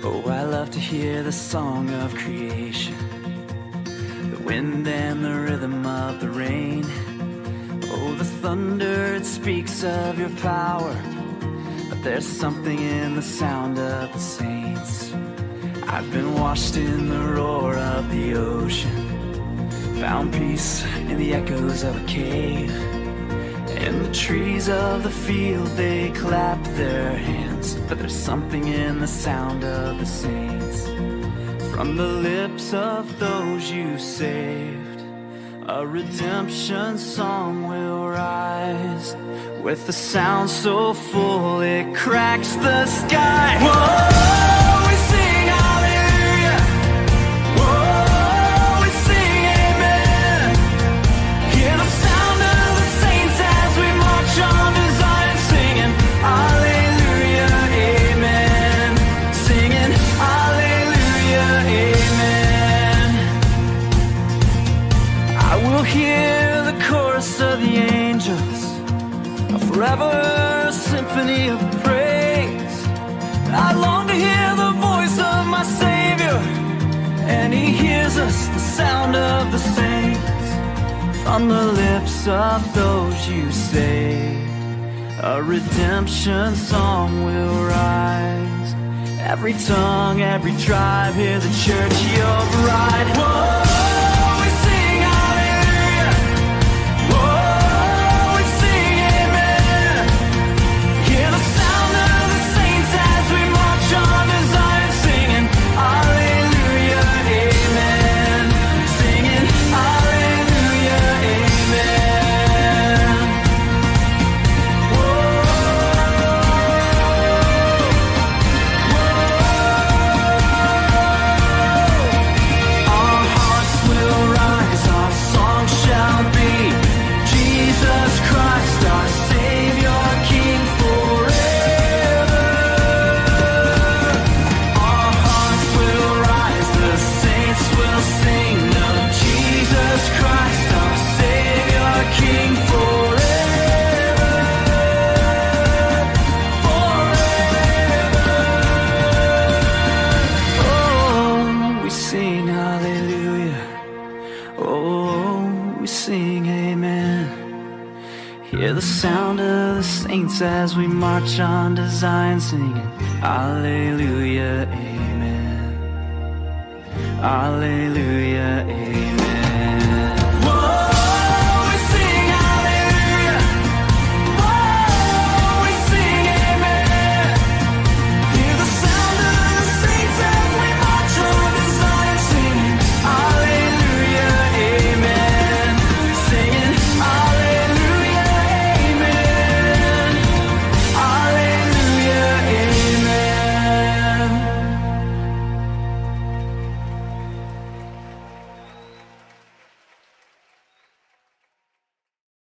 Oh, I love to hear the song of creation, the wind and the rhythm of the rain. Oh, the thunder, it speaks of your power, but there's something in the sound of the saints. I've been washed in the roar of the ocean, found peace in the echoes of a cave. And the trees of the field, they clap their hands, but there's something in the sound of the saints. From the lips of those you saved, a redemption song will rise, with a sound so full it cracks the sky. Whoa, we sing hallelujah. Whoa, we sing amen. Hear the sound of the saints as we march on to Zion, singing hallelujah, amen. Singing hallelujah, amen. I will hear the chorus of the angels, a forever symphony of praise. I long to hear the voice of my Savior, and He hears us, the sound of the saints. From the lips of those you saved, a redemption song will rise. Every tongue, every tribe, hear the church, your bride. Whoa, we sing hallelujah. Whoa, we sing amen. Hear the sound of the saints as we march on to Zion, singing hallelujah, amen. Singing hallelujah, amen. Our hearts will rise, our song shall be Jesus Christ, our Savior, King forever. Our hearts will rise, the saints will sing of Jesus Christ, our Savior, King forever. Forever. Oh, we sing hallelujah. Oh, we sing amen. Hear the sound of the saints as we march on to Zion, singing hallelujah, amen. Hallelujah.